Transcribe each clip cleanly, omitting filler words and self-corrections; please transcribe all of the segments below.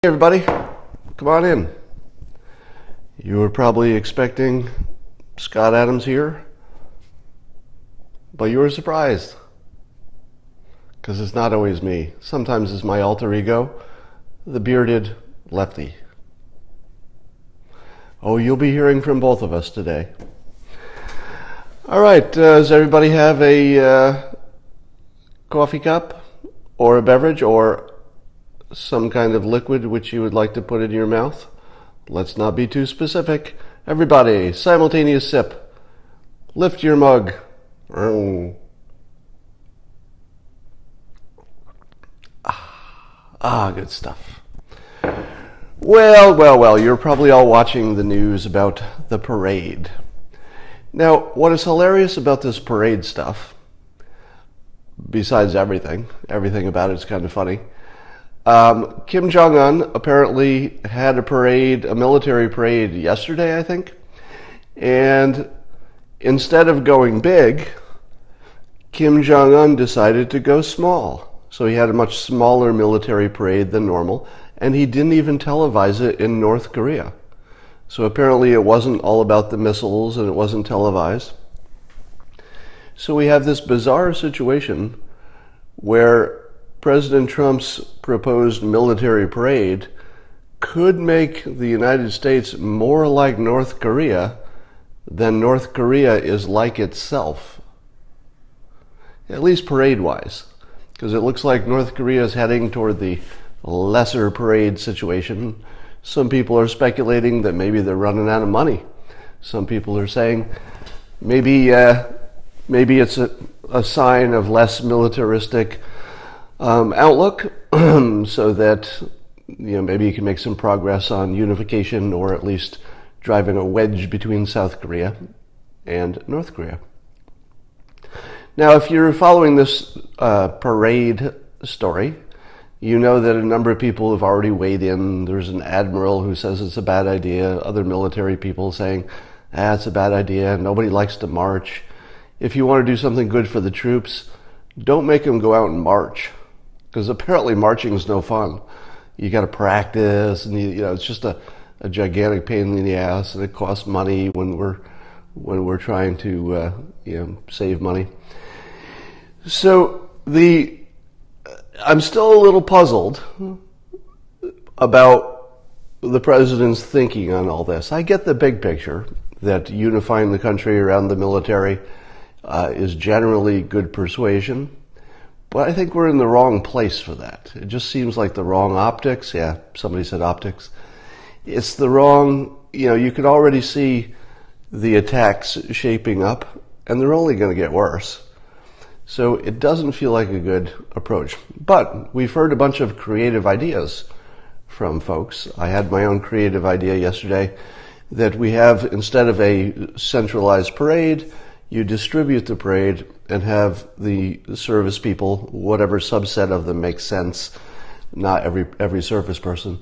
Hey everybody, come on in. You were probably expecting Scott Adams here, but you were surprised. Because it's not always me. Sometimes it's my alter ego, the bearded lefty. Oh, you'll be hearing from both of us today. All right, does everybody have a coffee cup or a beverage or some kind of liquid which you would like to put in your mouth? Let's not be too specific. Everybody, simultaneous sip. Lift your mug. Good stuff. Well, you're probably all watching the news about the parade. Now, what is hilarious about this parade stuff, besides everything about it's kind of funny, Kim Jong-un apparently had a military parade yesterday, I think, and instead of going big, Kim Jong-un decided to go small. So he had a much smaller military parade than normal, and he didn't even televise it in North Korea. So apparently it wasn't all about the missiles and it wasn't televised. So we have this bizarre situation where President Trump's proposed military parade could make the United States more like North Korea than North Korea is like itself. At least parade-wise. Because it looks like North Korea is heading toward the lesser parade situation. Some people are speculating that maybe they're running out of money. Some people are saying maybe it's a sign of less militaristic outlook, so that maybe you can make some progress on unification, or at least driving a wedge between South Korea and North Korea. Now, if you're following this parade story, you know that a number of people have already weighed in. There's an admiral who says it's a bad idea, other military people saying, it's a bad idea, nobody likes to march. If you want to do something good for the troops, don't make them go out and march. Because apparently marching is no fun. You got to practice, and it's just a gigantic pain in the ass, and it costs money when we're trying to save money. So I'm still a little puzzled about the president's thinking on all this. I get the big picture that unifying the country around the military is generally good persuasion. But I think we're in the wrong place for that. It just seems like the wrong optics. Yeah, somebody said optics. It's the wrong, you could already see the attacks shaping up, and they're only going to get worse. So it doesn't feel like a good approach. But we've heard a bunch of creative ideas from folks. I had my own creative idea yesterday that we have, instead of a centralized parade, you distribute the parade and have the service people, whatever subset of them makes sense, not every service person,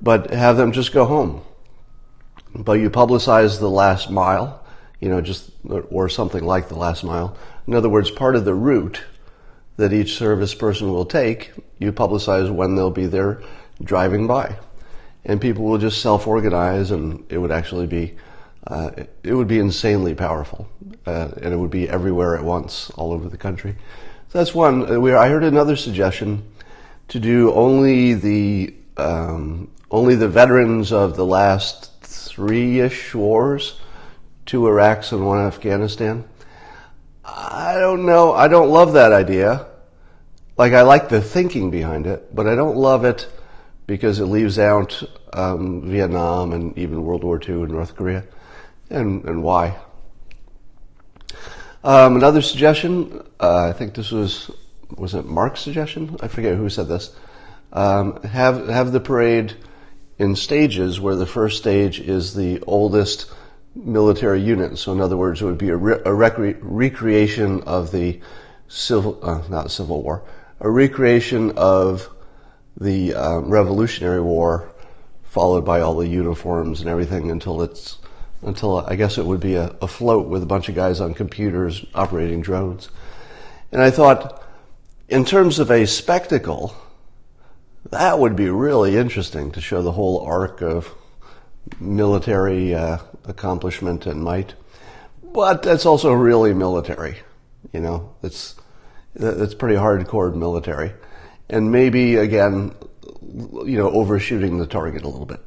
but have them just go home. But you publicize the last mile, or something like the last mile. In other words, part of the route that each service person will take, you publicize when they'll be there driving by. And people will just self-organize, and it would actually be insanely powerful, and it would be everywhere at once, all over the country. So that's one. I heard another suggestion to do only the veterans of the last 3-ish wars, 2 Iraqs and 1 Afghanistan. I don't know. I don't love that idea. I like the thinking behind it, but I don't love it because it leaves out Vietnam and even World War II and North Korea. And why? Another suggestion, I think this was it Mark's suggestion? I forget who said this. Have the parade in stages, where the first stage is the oldest military unit. So in other words, it would be a recreation of the not Civil War, a recreation of the Revolutionary War, followed by all the uniforms and everything until I guess it would be a float with a bunch of guys on computers operating drones. And I thought, in terms of a spectacle, That would be really interesting to show the whole arc of military accomplishment and might. But that's also really military. You know, it's pretty hardcore military. And maybe, again, you know, overshooting the target a little bit.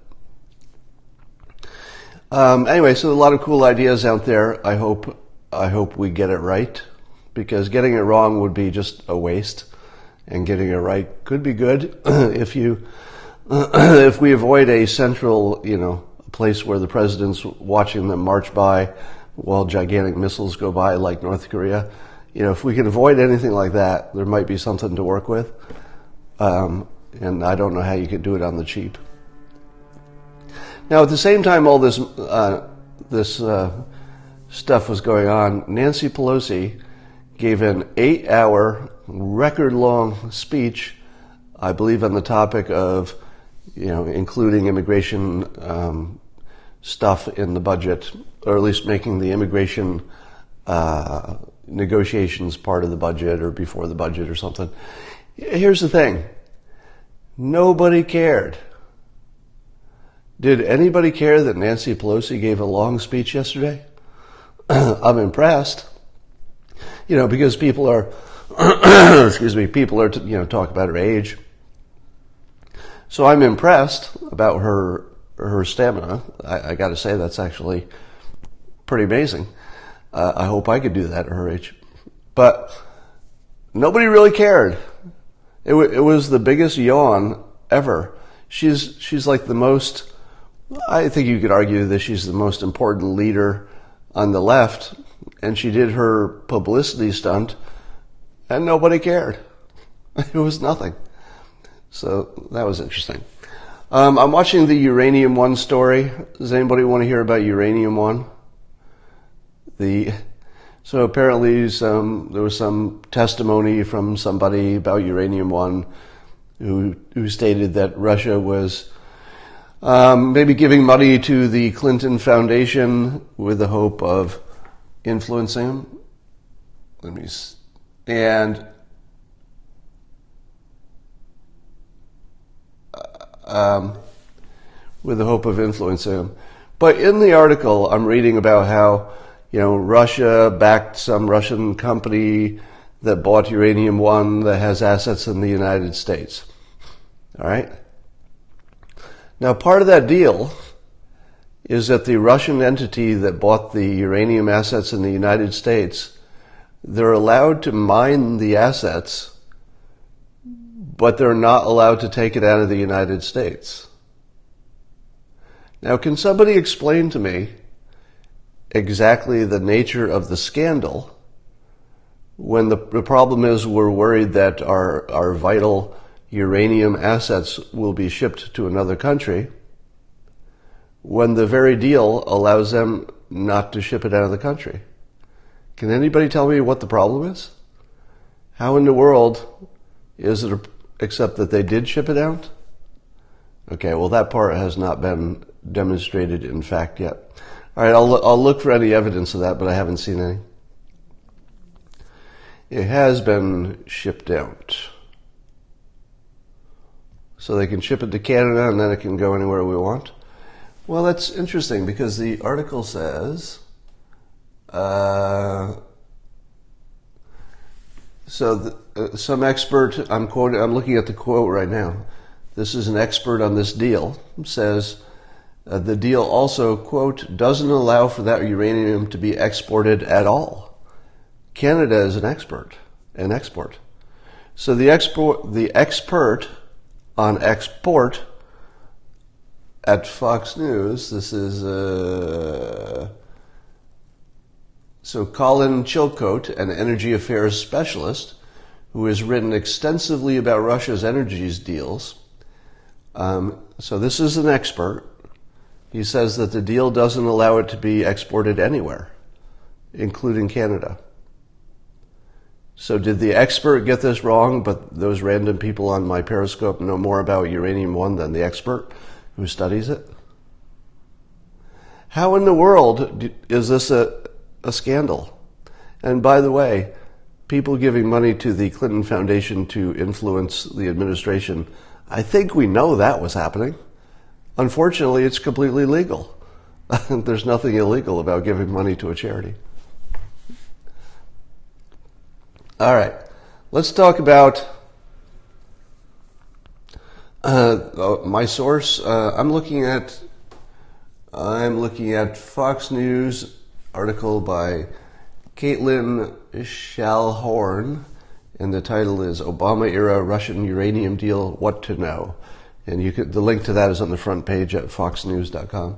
Anyway, so a lot of cool ideas out there. I hope we get it right, because getting it wrong would be just a waste, and getting it right could be good if we avoid a central, you know, place where the president's watching them march by while gigantic missiles go by, like North Korea. You know, if we can avoid anything like that, there might be something to work with. And I don't know how you could do it on the cheap. Now, at the same time all this stuff was going on, Nancy Pelosi gave an 8-hour, record-long speech, I believe, on the topic of, you know, including immigration stuff in the budget, or at least making the immigration negotiations part of the budget or before the budget or something. Here's the thing. Nobody cared. Did anybody care that Nancy Pelosi gave a long speech yesterday? I'm impressed. You know, because people are, you know, talk about her age. So I'm impressed about her stamina. I got to say, that's actually pretty amazing. I hope I could do that at her age. But nobody really cared. It was the biggest yawn ever. She's like the most, I think you could argue that she's the most important leader on the left, and she did her publicity stunt, and nobody cared. It was nothing. So that was interesting. I'm watching the Uranium 1 story. Does anybody want to hear about Uranium 1? So apparently there was some testimony from somebody about Uranium 1 who stated that Russia was maybe giving money to the Clinton Foundation with the hope of influencing him. With the hope of influencing him. But in the article, I'm reading about how, you know, Russia backed some Russian company that bought Uranium 1 that has assets in the United States. All right? Now, part of that deal is that the Russian entity that bought the uranium assets in the United States, they're allowed to mine the assets, but they're not allowed to take it out of the United States. Now, can somebody explain to me exactly the nature of the scandal when the problem is we're worried that our vital uranium assets will be shipped to another country, when the very deal allows them not to ship it out of the country? Can anybody tell me what the problem is? How in the world is it, except that they did ship it out? Okay, well, that part has not been demonstrated in fact yet. All right, I'll look for any evidence of that, but I haven't seen any. It has been shipped out. So they can ship it to Canada and then it can go anywhere we want. Well, that's interesting because the article says, some expert, I'm looking at the quote right now. This is an expert on this deal, says, the deal also, quote, doesn't allow for that uranium to be exported at all. Canada is an export. So the expert on export at Fox News, this is, so Colin Chilcote, an energy affairs specialist who has written extensively about Russia's energy deals. So this is an expert. He says that the deal doesn't allow it to be exported anywhere, including Canada. So did the expert get this wrong, but those random people on my Periscope know more about Uranium 1 than the expert who studies it? How in the world is this a scandal? And by the way, people giving money to the Clinton Foundation to influence the administration, I think we know that was happening. Unfortunately, it's completely legal. There's nothing illegal about giving money to a charity. All right, let's talk about my source. I'm looking at Fox News article by Caitlin Schallhorn, and the title is "Obama-Era Russian Uranium Deal: What to Know." And the link to that is on the front page at foxnews.com.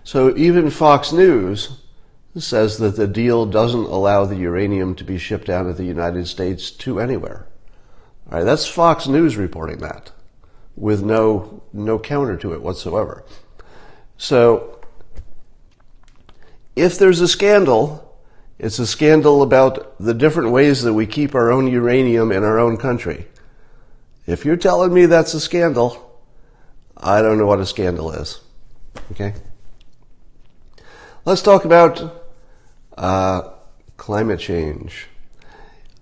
So even Fox News says that the deal doesn't allow the uranium to be shipped out of the United States to anywhere. All right, that's Fox News reporting that, with no counter to it whatsoever. So if there's a scandal, it's a scandal about the different ways that we keep our own uranium in our own country. If you're telling me that's a scandal, I don't know what a scandal is. Okay? Let's talk about climate change.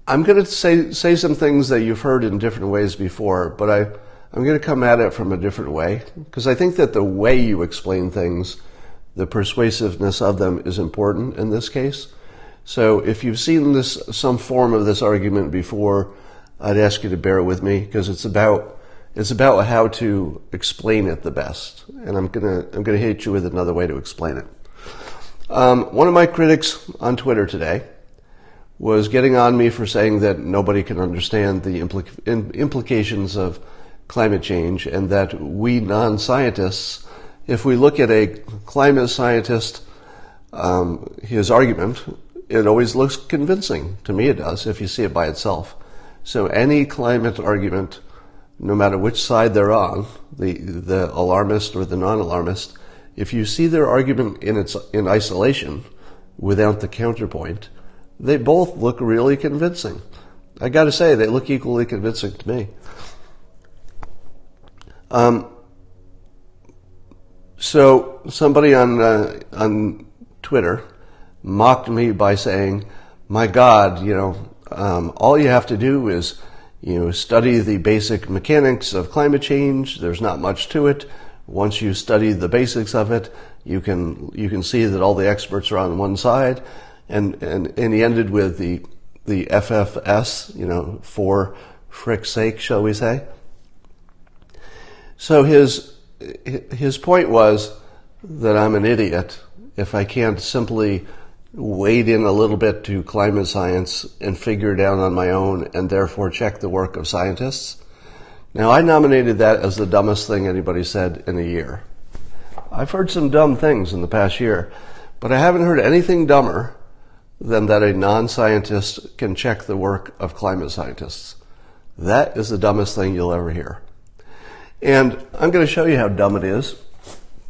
I'm going to say some things that you've heard in different ways before, but I'm going to come at it from a different way, because I think that the way you explain things, the persuasiveness of them, is important in this case. So if you've seen some form of this argument before, I'd ask you to bear with me, because it's about how to explain it the best, and I'm gonna hit you with another way to explain it. One of my critics on Twitter today was getting on me for saying that nobody can understand the implications of climate change, and that we non-scientists, if we look at a climate scientist, his argument, it always looks convincing. To me it does, if you see it by itself. So any climate argument, no matter which side they're on, the alarmist or the non-alarmist, if you see their argument in isolation, without the counterpoint, they both look really convincing. I gotta say, they look equally convincing to me. So somebody on Twitter mocked me by saying, "My God, all you have to do is, study the basic mechanics of climate change. There's not much to it. Once you study the basics of it, you can see that all the experts are on one side." And he ended with the FFS, for frick's sake, shall we say. So his point was that I'm an idiot if I can't simply wade in a little bit to climate science and figure it out on my own, and therefore check the work of scientists. Now, I nominated that as the dumbest thing anybody said in a year. I've heard some dumb things in the past year, but I haven't heard anything dumber than that a non-scientist can check the work of climate scientists. That is the dumbest thing you'll ever hear. And I'm going to show you how dumb it is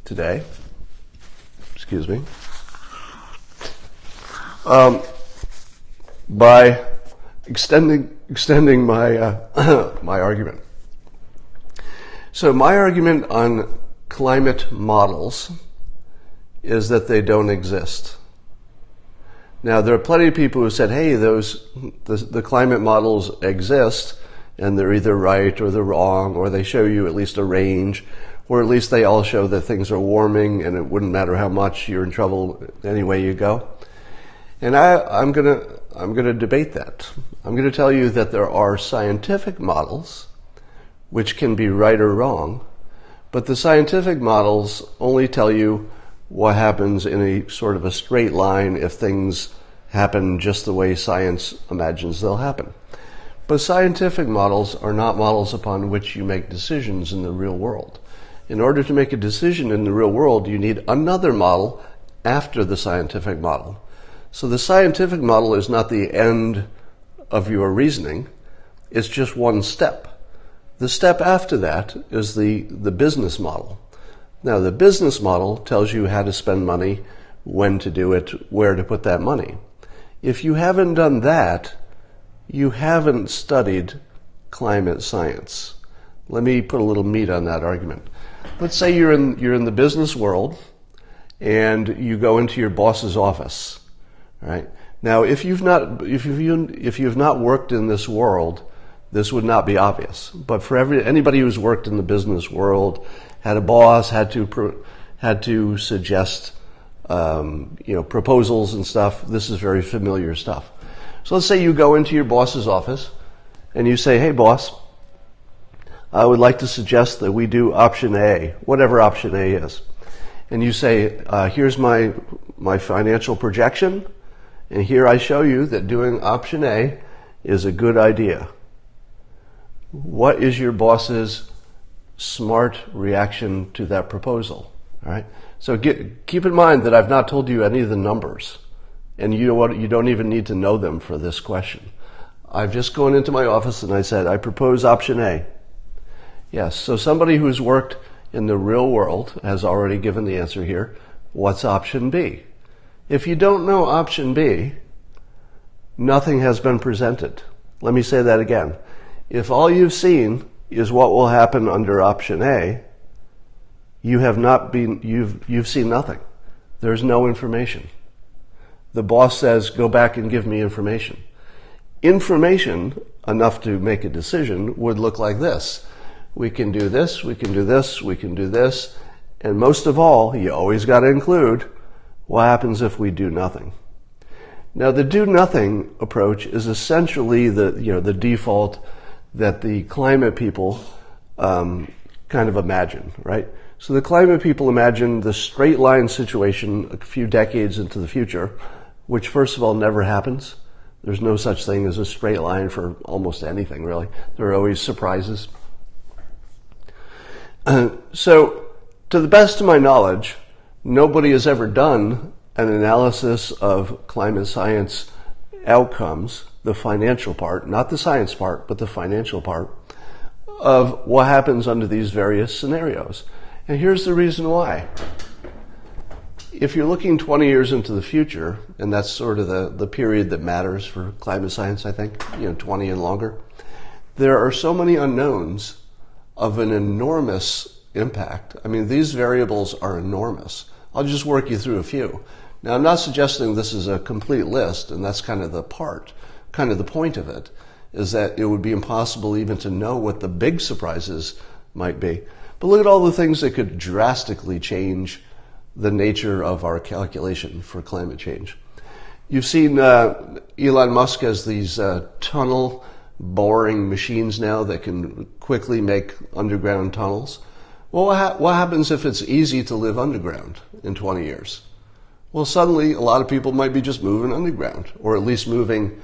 today. Excuse me. By extending my my argument. So my argument on climate models is that they don't exist. Now, there are plenty of people who said, "Hey, the climate models exist, and they're either right or they're wrong, or they show you at least a range, or at least they all show that things are warming, and it wouldn't matter how much, you're in trouble any way you go." And I'm gonna debate that. I'm gonna tell you that there are scientific models which can be right or wrong, but the scientific models only tell you what happens in a sort of a straight line if things happen just the way science imagines they'll happen. But scientific models are not models upon which you make decisions in the real world. In order to make a decision in the real world, you need another model after the scientific model. So the scientific model is not the end of your reasoning, it's just one step. The step after that is the business model. Now, the business model tells you how to spend money, when to do it, where to put that money. If you haven't done that, you haven't studied climate science. Let me put a little meat on that argument. Let's say you're in the business world and you go into your boss's office. All right. Now, if you've not worked in this world, this would not be obvious. But for anybody who's worked in the business world, had a boss, had to suggest proposals and stuff, this is very familiar stuff. So let's say you go into your boss's office and you say, hey boss, I would like to suggest that we do option A, whatever option A is. And you say, here's my financial projection, and here I show you that doing option A is a good idea. What is your boss's smart reaction to that proposal? All right. So keep in mind that I've not told you any of the numbers, and you know what? You don't even need to know them for this question. I've just gone into my office and I said, I propose option A. Yes. So somebody who's worked in the real world has already given the answer here. What's option B? If you don't know option B, nothing has been presented. Let me say that again. If all you've seen is what will happen under option A, you've seen nothing. There's no information. The boss says, go back and give me information. Information enough to make a decision would look like this. We can do this, we can do this, we can do this, and most of all, you always got to include what happens if we do nothing. Now, the do nothing approach is essentially the default that the climate people kind of imagine, right? So the climate people imagine the straight line situation a few decades into the future, which first of all never happens. There's no such thing as a straight line for almost anything, really. There are always surprises. So, to the best of my knowledge, nobody has ever done an analysis of climate science outcomes, the financial part, not the science part, but the financial part, of what happens under these various scenarios. And here's the reason why. If you're looking 20 years into the future, and that's sort of the period that matters for climate science, I think, 20 and longer, there are so many unknowns of an enormous impact. I mean, these variables are enormous. I'll just work you through a few. Now, I'm not suggesting this is a complete list, and that's kind of the point of it, is that it would be impossible even to know what the big surprises might be. But look at all the things that could drastically change the nature of our calculation for climate change. You've seen Elon Musk has these tunnel boring machines now that can quickly make underground tunnels. Well, what happens if it's easy to live underground in 20 years? Well, suddenly a lot of people might be just moving underground, or at least moving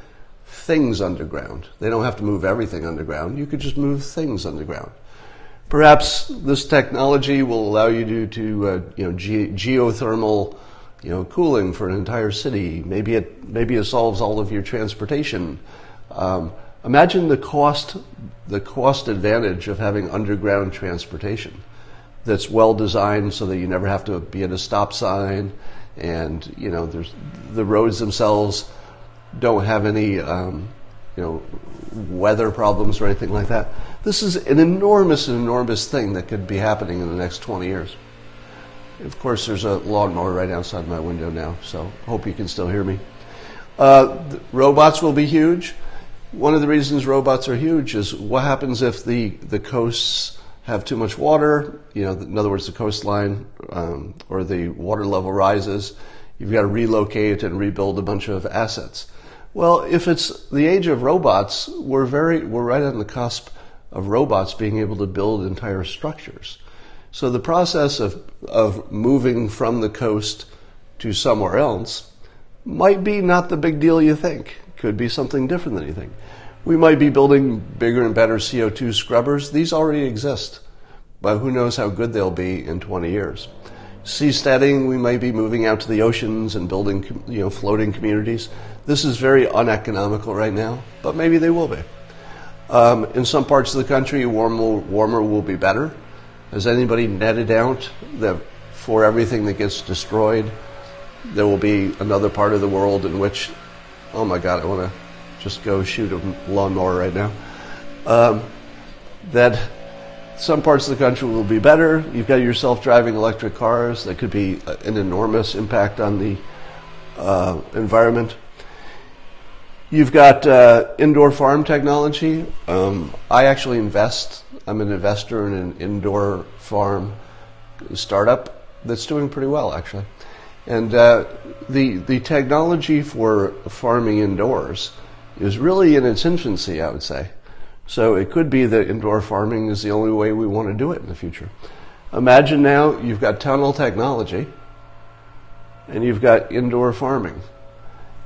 things underground. They don't have to move everything underground. You could just move things underground. Perhaps this technology will allow you to geothermal cooling for an entire city. Maybe it solves all of your transportation. Imagine the cost advantage of having underground transportation that's well designed so that you never have to be at a stop sign, and the roads themselves don't have any weather problems or anything like that. This is an enormous thing that could be happening in the next 20 years. Of course, there's a lawnmower right outside my window now, so hope you can still hear me. Robots will be huge. One of the reasons robots are huge is what happens if the coasts have too much water, in other words, the coastline or the water level rises. You've got to relocate and rebuild a bunch of assets. Well, if it's the age of robots, we're right on the cusp of robots being able to build entire structures. So the process of moving from the coast to somewhere else might be not the big deal you think. Could be something different than you think. We might be building bigger and better CO2 scrubbers. These already exist, but who knows how good they'll be in 20 years. Seasteading, we might be moving out to the oceans and building, floating communities. This is very uneconomical right now, but maybe they will be. In some parts of the country, warmer will be better. Has anybody netted out that for everything that gets destroyed, there will be another part of the world in which, oh my God, I want to just go shoot a lawnmower right now. That some parts of the country will be better. You've got your self-driving electric cars that could be an enormous impact on the environment. You've got indoor farm technology. I actually invest. I'm an investor in an indoor farm startup that's doing pretty well, actually. And the technology for farming indoors is really in its infancy, I would say. So it could be that indoor farming is the only way we want to do it in the future. Imagine now you've got tunnel technology and you've got indoor farming.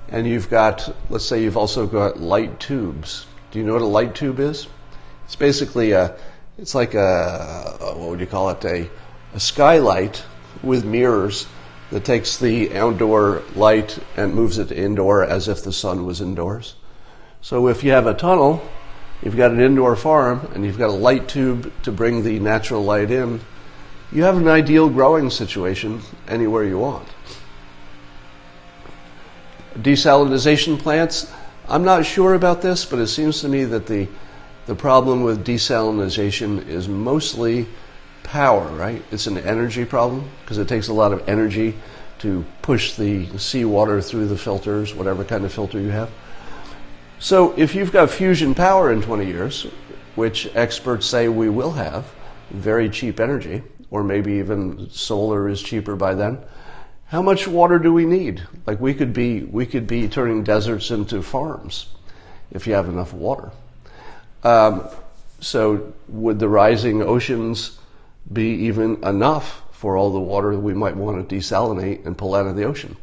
And you've got, let's say you've also got light tubes. Do you know what a light tube is? It's basically it's like what would you call it? A skylight with mirrors that takes the outdoor light and moves it to indoor as if the sun was indoors. So if you have a tunnel, you've got an indoor farm, and you've got a light tube to bring the natural light in, you have an ideal growing situation anywhere you want. Desalinization plants, I'm not sure about this, but it seems to me that the problem with desalinization is mostly power, right? It's an energy problem because it takes a lot of energy to push the seawater through the filters, whatever kind of filter you have. So if you've got fusion power in 20 years, which experts say we will have, very cheap energy, or maybe even solar is cheaper by then, how much water do we need? Like we could be turning deserts into farms if you have enough water. So would the rising oceans be even enough for all the water that we might want to desalinate and pull out of the ocean?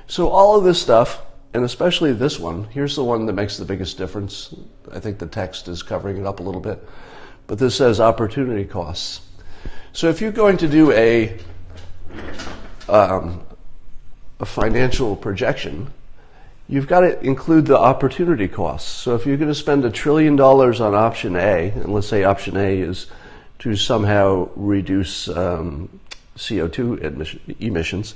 So all of this stuff, and especially this one, here's the one that makes the biggest difference. I think the text is covering it up a little bit, but this says opportunity costs. So if you're going to do a financial projection, you've got to include the opportunity costs. So if you're going to spend $1 trillion on option A, and let's say option A is to somehow reduce CO2 emissions,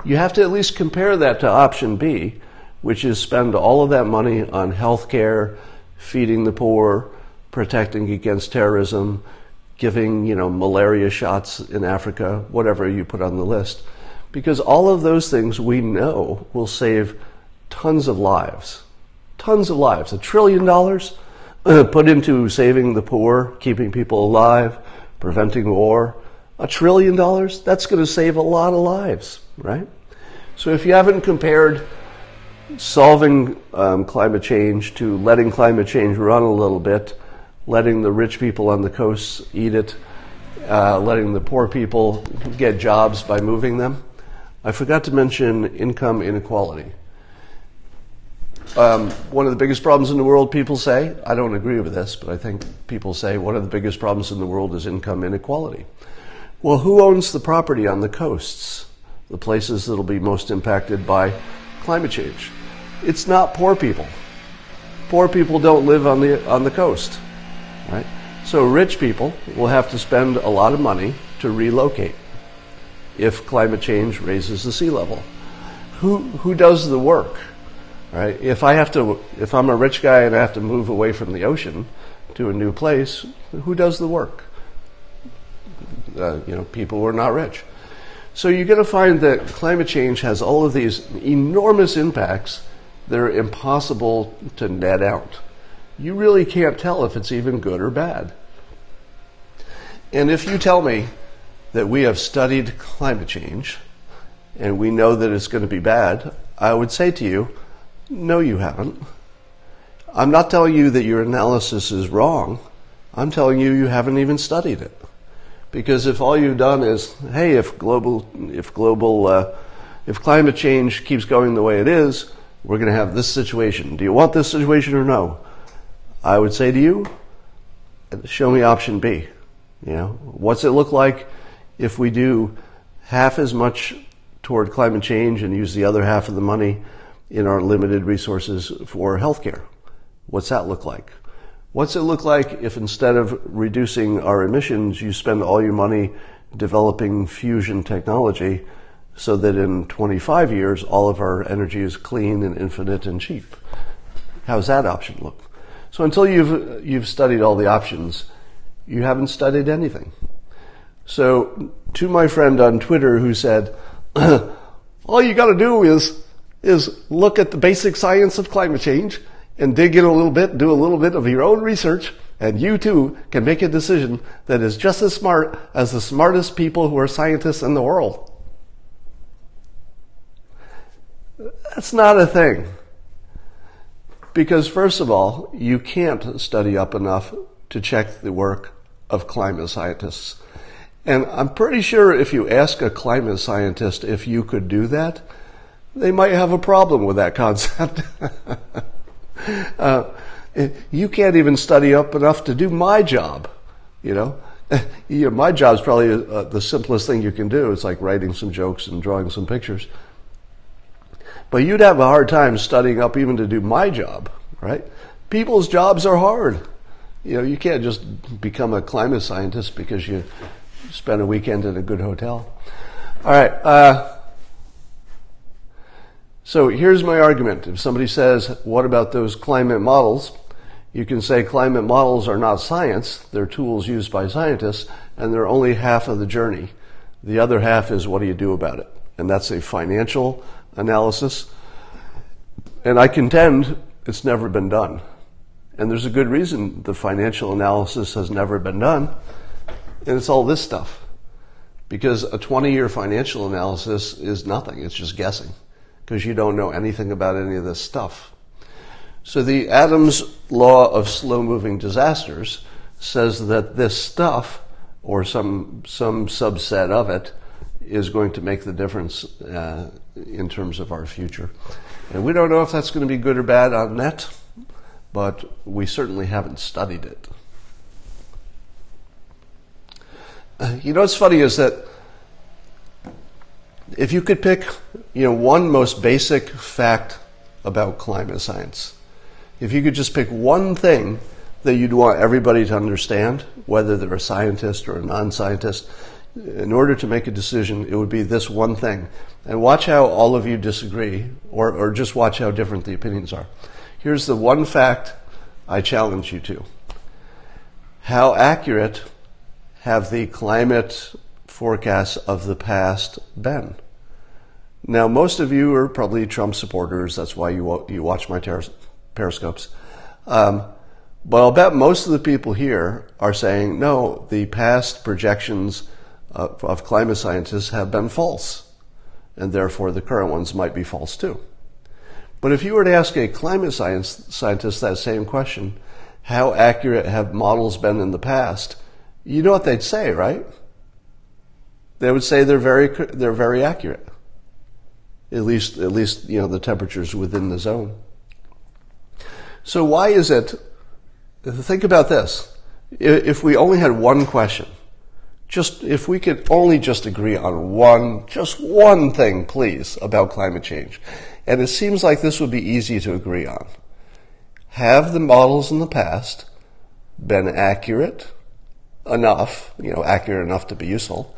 you have to at least compare that to option B, which is spend all of that money on healthcare, feeding the poor, protecting against terrorism, giving, malaria shots in Africa, whatever you put on the list. Because all of those things we know will save tons of lives. Tons of lives. $1 trillion put into saving the poor, keeping people alive, preventing war. $1 trillion, that's going to save a lot of lives, right? So if you haven't compared solving climate change to letting climate change run a little bit, letting the rich people on the coasts eat it, letting the poor people get jobs by moving them, I forgot to mention income inequality. One of the biggest problems in the world, people say, I don't agree with this, but I think people say one of the biggest problems in the world is income inequality. Well, who owns the property on the coasts, the places that will be most impacted by climate change? It's not poor people. Poor people don't live on the coast, right? So rich people will have to spend a lot of money to relocate if climate change raises the sea level. Who does the work, right? If I'm a rich guy and I have to move away from the ocean to a new place, who does the work? People who are not rich. So you're going to find that climate change has all of these enormous impacts that are impossible to net out. You really can't tell if it's even good or bad. And if you tell me that we have studied climate change and we know that it's going to be bad, I would say to you, no, you haven't. I'm not telling you that your analysis is wrong. I'm telling you you haven't even studied it. Because if all you've done is, hey, if climate change keeps going the way it is, we're going to have this situation. Do you want this situation or no? I would say to you, show me option B. What's it look like if we do half as much toward climate change and use the other half of the money in our limited resources for healthcare? What's that look like? What's it look like if instead of reducing our emissions, you spend all your money developing fusion technology so that in 25 years, all of our energy is clean and infinite and cheap? How's that option look? So until you've studied all the options, you haven't studied anything. So to my friend on Twitter who said, all you got to do is look at the basic science of climate change and dig in a little bit, do a little bit of your own research, and you too can make a decision that is just as smart as the smartest people who are scientists in the world. That's not a thing. Because first of all, you can't study up enough to check the work of climate scientists. And I'm pretty sure if you ask a climate scientist if you could do that, they might have a problem with that concept. You can't even study up enough to do my job, you know. My job is probably the simplest thing you can do. It's like writing some jokes and drawing some pictures. But you'd have a hard time studying up even to do my job, right? People's jobs are hard. You can't just become a climate scientist because you spend a weekend in a good hotel. All right. So here's my argument. If somebody says, what about those climate models? You can say climate models are not science. They're tools used by scientists, and they're only half of the journey. The other half is what do you do about it? And that's a financial analysis. And I contend it's never been done. And there's a good reason the financial analysis has never been done. And it's all this stuff. Because a 20-year financial analysis is nothing. It's just guessing. Because you don't know anything about any of this stuff. So the Adams law of slow-moving disasters says that this stuff, or some subset of it, is going to make the difference in terms of our future. And we don't know if that's going to be good or bad on net, but we certainly haven't studied it. What's funny is that if you could pick, one most basic fact about climate science, if you could just pick one thing that you'd want everybody to understand, whether they're a scientist or a non-scientist, in order to make a decision, it would be this one thing. And watch how all of you disagree, or just watch how different the opinions are. Here's the one fact I challenge you to. How accurate have the climate forecasts of the past been? Now, most of you are probably Trump supporters. That's why you watch my periscopes. But I'll bet most of the people here are saying, no, the past projections of climate scientists have been false, and therefore the current ones might be false too. But if you were to ask a climate scientist that same question, how accurate have models been in the past? You know what they'd say, right? They would say they're very accurate. At least the temperature's within the zone. So why is it? Think about this. If we only had one question, if we could only just agree on one thing, please, about climate change. And it seems like this would be easy to agree on. Have the models in the past been accurate enough to be useful,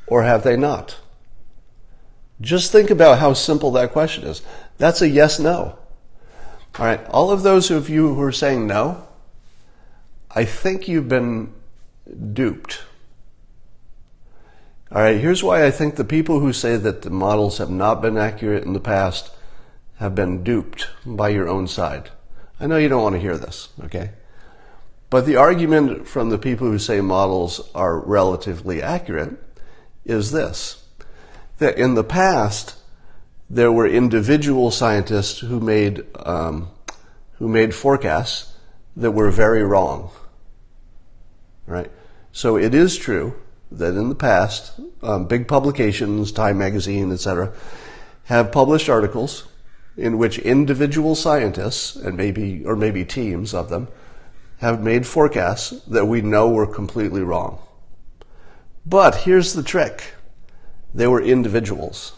or have they not? Just think about how simple that question is. That's a yes-no. All right, all of those of you who are saying no, I think you've been duped. All right, here's why I think the people who say that the models have not been accurate in the past have been duped by your own side. I know you don't want to hear this, okay? But the argument from the people who say models are relatively accurate is this, that in the past, there were individual scientists who made forecasts that were very wrong, right? So it is true that in the past, big publications, Time Magazine, etc., have published articles in which individual scientists, and maybe teams of them, have made forecasts that we know were completely wrong. But here's the trick. They were individuals.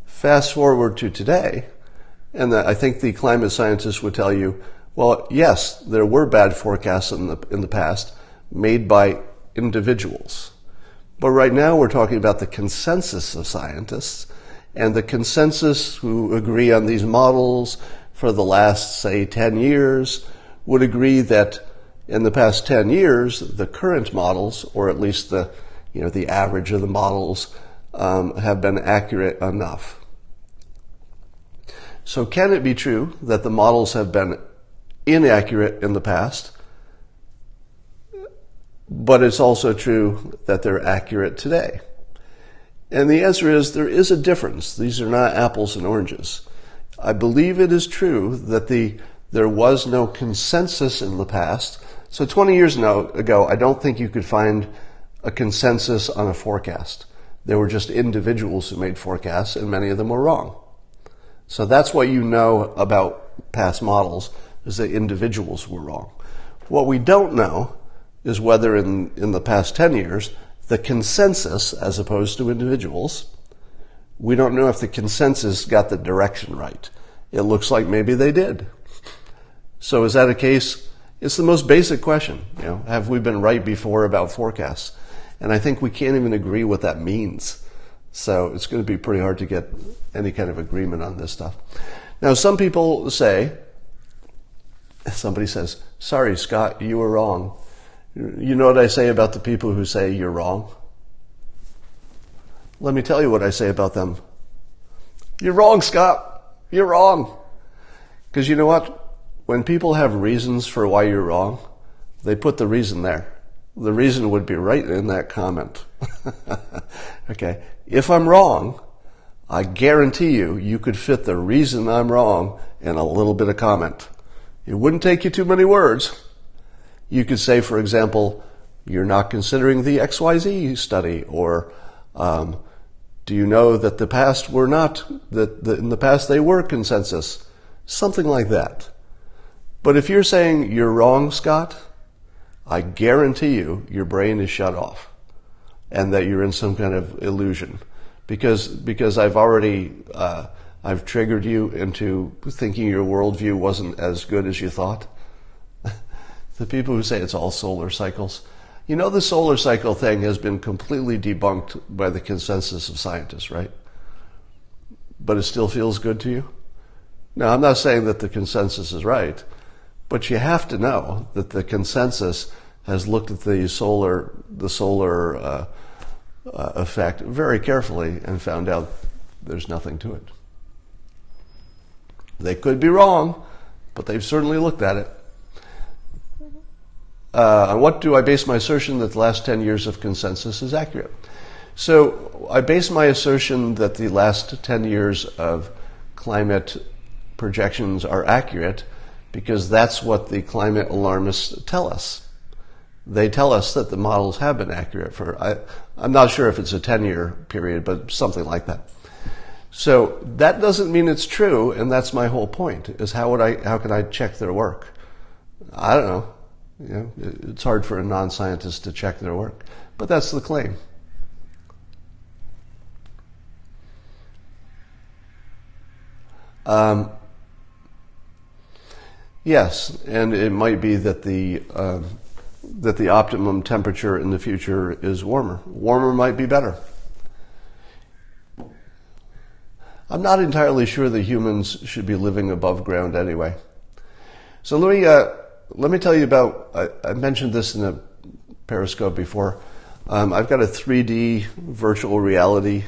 Fast forward to today, and I think the climate scientists would tell you, well, yes, there were bad forecasts in the past made by individuals. But right now we're talking about the consensus of scientists, and the consensus who agree on these models for the last, say, 10 years would agree that in the past 10 years, the current models, or at least the average of the models, have been accurate enough. So can it be true that the models have been inaccurate in the past, but it's also true that they're accurate today? And the answer is there is a difference. These are not apples and oranges. I believe it is true that there was no consensus in the past. So 20 years ago, I don't think you could find a consensus on a forecast. There were just individuals who made forecasts, and many of them were wrong. So that's what you know about past models, is that individuals were wrong. What we don't know is whether in the past 10 years, the consensus, as opposed to individuals, we don't know if the consensus got the direction right. It looks like maybe they did. So is that a case? It's the most basic question. Have we been right before about forecasts? And I think we can't even agree what that means. So it's going to be pretty hard to get any kind of agreement on this stuff. Now, some people say, somebody says, sorry, Scott, you were wrong. You know what I say about the people who say you're wrong? Let me tell you what I say about them. You're wrong, Scott. You're wrong. Because you know what? When people have reasons for why you're wrong, they put the reason there. The reason would be right in that comment. Okay. If I'm wrong, I guarantee you could fit the reason I'm wrong in a little bit of comment. It wouldn't take you too many words. You could say, for example, you're not considering the XYZ study, or do you know that the past were not, that in the past they were consensus? Something like that. But if you're saying you're wrong, Scott, I guarantee you your brain is shut off and that you're in some kind of illusion, because I've already I've triggered you into thinking your worldview wasn't as good as you thought. The people who say it's all solar cycles, the solar cycle thing has been completely debunked by the consensus of scientists, right? But it still feels good to you? Now, I'm not saying that the consensus is right, but you have to know that the consensus has looked at the solar effect very carefully and found out there's nothing to it. They could be wrong, but they've certainly looked at it. On what do I base my assertion that the last 10 years of consensus is accurate? So I base my assertion that the last 10 years of climate projections are accurate because that's what the climate alarmists tell us. They tell us that the models have been accurate I'm not sure if it's a 10-year period, but something like that. So that doesn't mean it's true, and that's my whole point, is how can I check their work? I don't know. It's hard for a non-scientist to check their work, but that's the claim. Yes, and it might be that the optimum temperature in the future is warmer. Warmer might be better. I'm not entirely sure that humans should be living above ground anyway. So let me tell you about, I mentioned this in a Periscope before. I've got a 3D virtual reality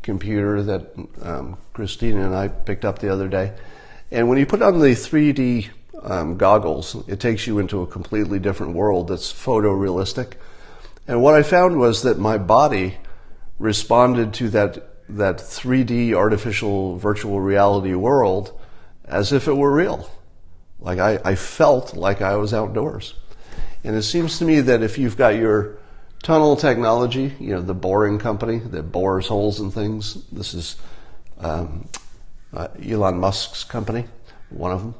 computer that Christina and I picked up the other day. And when you put on the 3D goggles, it takes you into a completely different world that's photorealistic. And what I found was that my body responded to that 3D artificial virtual reality world as if it were real. Like I felt like I was outdoors. And it seems to me that if you've got your tunnel technology, the boring company that bores holes in things, this is Elon Musk's company, one of them,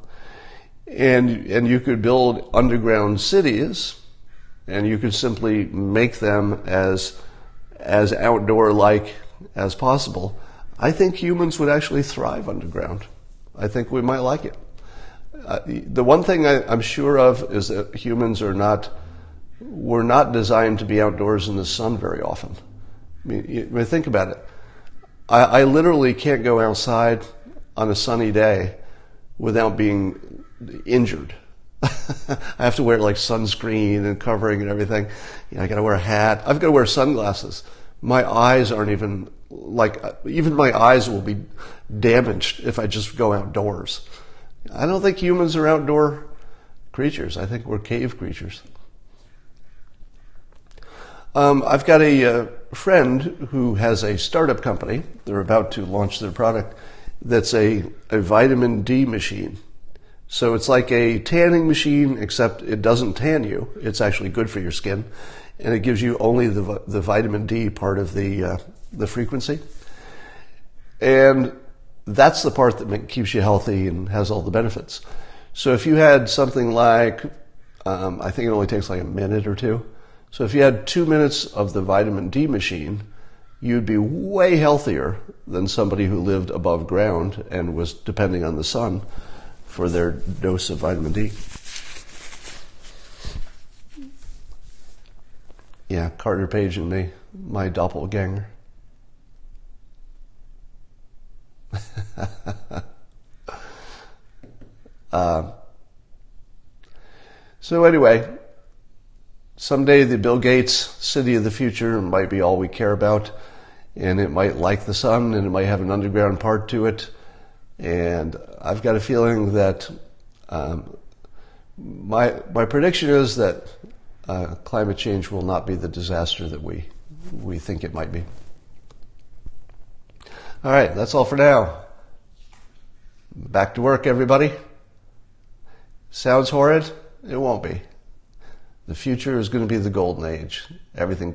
and you could build underground cities, and you could simply make them as outdoor-like as possible. I think humans would actually thrive underground. I think we might like it. The one thing I'm sure of is that humans we're not designed to be outdoors in the sun very often. I mean, think about it. I literally can't go outside on a sunny day without being injured. I have to wear like sunscreen and covering and everything. I got to wear a hat. I've got to wear sunglasses. My eyes aren't even like even my eyes will be damaged if I just go outdoors. I don't think humans are outdoor creatures. I think we're cave creatures. I've got a friend who has a startup company. They're about to launch their product that's a vitamin D machine. So it's like a tanning machine, except it doesn't tan you. It's actually good for your skin, and it gives you only the vitamin D part of the frequency. And that's the part that keeps you healthy and has all the benefits. So if you had something like, I think it only takes like a minute or two. So if you had 2 minutes of the vitamin D machine, you'd be way healthier than somebody who lived above ground and was depending on the sun for their dose of vitamin D. Yeah, Carter Page and me, my doppelganger. So anyway, someday the Bill Gates city of the future might be all we care about, and it might like the sun, and it might have an underground part to it. And I've got a feeling that my prediction is that climate change will not be the disaster that we think it might be. All right, that's all for now. Back to work, everybody. Sounds horrid? It won't be. The future is going to be the golden age. Everything